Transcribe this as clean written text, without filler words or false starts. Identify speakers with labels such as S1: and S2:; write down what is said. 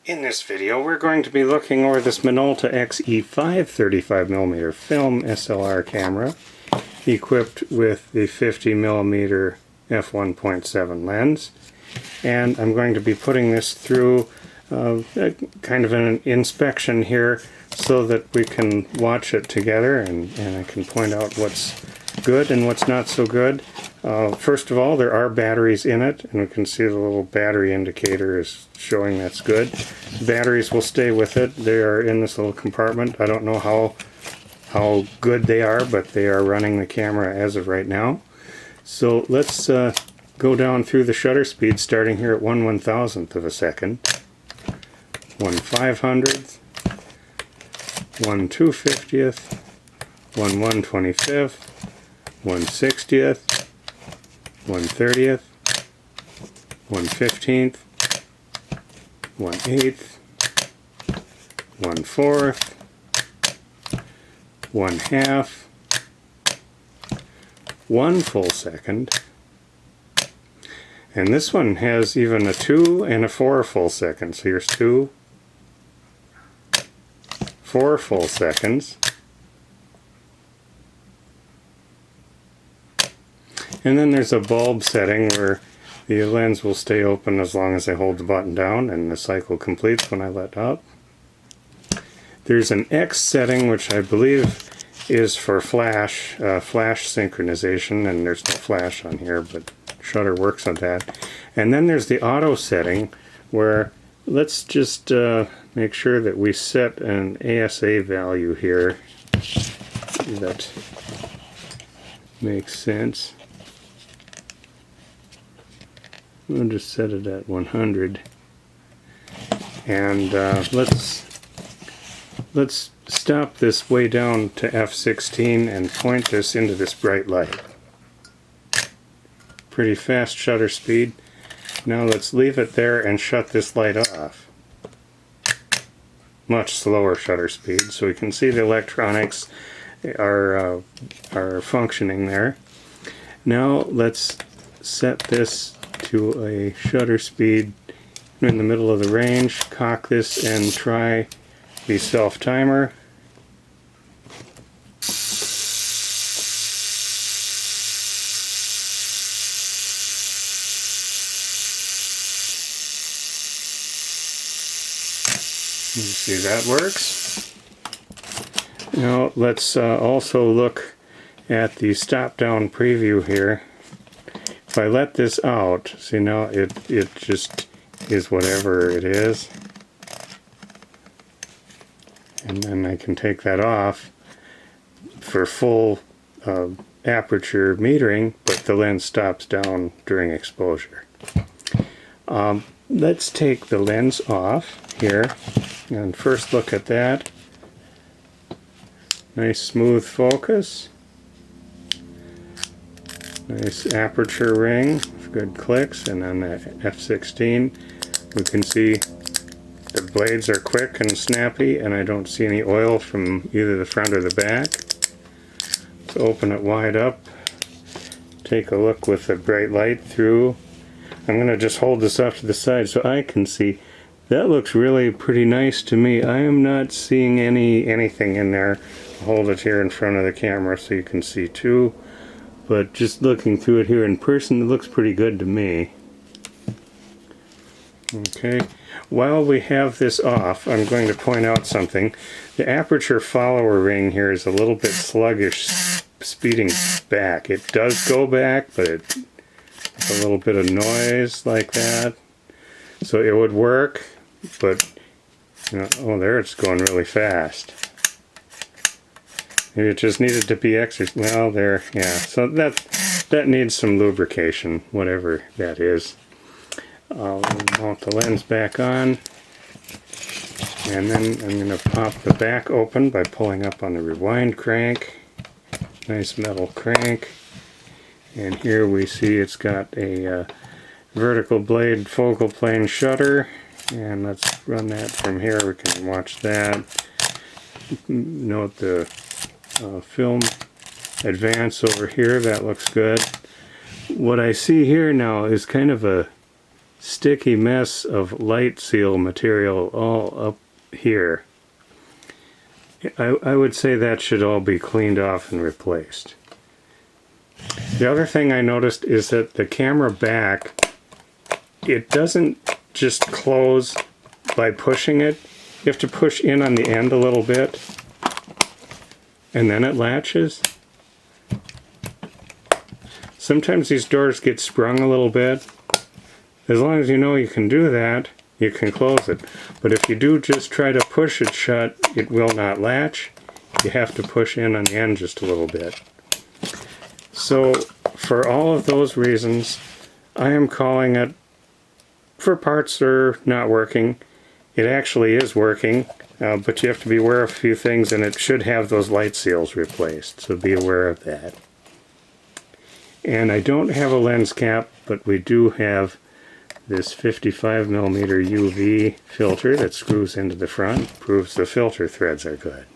S1: In this video we're going to be looking over this Minolta XE-5 35mm film SLR camera equipped with the 50mm f1.7 lens, and I'm going to be putting this through kind of an inspection here so that we can watch it together and I can point out what's good and what's not so good. First of all, there are batteries in it, and we can see the little battery indicator is showing that's good. Batteries will stay with it. They are in this little compartment. I don't know how good they are, but they are running the camera as of right now. So let's go down through the shutter speed, starting here at 1/1000th of a second, 1/500th, 1/250th, 1/125th, 1/60th, 1/30th, 1/15th, 1/8th, 1/4th, 1/2, 1 full second, and this one has even a 2 and a 4 full seconds. So here's 2, 4 full seconds. And then there's a bulb setting where the lens will stay open as long as I hold the button down, and the cycle completes when I let up. There's an X setting, which I believe is for flash synchronization, and there's no flash on here, but shutter works on that. And then there's the auto setting, where let's just make sure that we set an ASA value here that makes sense. We'll just set it at 100, and let's stop this way down to f16 and point this into this bright light. Pretty fast shutter speed. Now let's leave it there and shut this light off. Much slower shutter speed, so we can see the electronics are functioning there. Now let's set this to a shutter speed in the middle of the range, cock this and try the self-timer. You see that works. Now let's also look at the stop-down preview here. If I let this out, see now it just is whatever it is, and then I can take that off for full aperture metering, but the lens stops down during exposure. Let's take the lens off here and first look at that. Nice smooth focus. Nice aperture ring, good clicks, and on the f16 we can see the blades are quick and snappy, and I don't see any oil from either the front or the back. Let's open it wide up, take a look with the bright light through. I'm going to just hold this off to the side so I can see. That looks really pretty nice to me. I am not seeing anything in there. I'll hold it here in front of the camera so you can see too. But just looking through it here in person, it looks pretty good to me. Okay, while we have this off, I'm going to point out something. The aperture follower ring here is a little bit sluggish, speeding back. It does go back, but it's a little bit of noise like that. So it would work, but you know, oh, there it's going really fast. Maybe it just needed to be exercised. Well, there, yeah. So that needs some lubrication, whatever that is. I'll mount the lens back on, and then I'm going to pop the back open by pulling up on the rewind crank. Nice metal crank. And here we see it's got a vertical blade focal plane shutter. And let's run that from here. We can watch that. Note the film advance over here. That looks good. What I see here now is kind of a sticky mess of light seal material all up here. I would say that should all be cleaned off and replaced. The other thing I noticed is that the camera back, it doesn't just close by pushing it. You have to push in on the end a little bit, and then it latches. Sometimes these doors get sprung a little bit. As long as you know you can do that, you can close it. But if you do just try to push it shut, it will not latch. You have to push in on the end just a little bit. So for all of those reasons, I am calling it, for parts that are not working, it actually is working, but you have to be aware of a few things, and it should have those light seals replaced, so be aware of that. And I don't have a lens cap, but we do have this 55mm UV filter that screws into the front, proves the filter threads are good.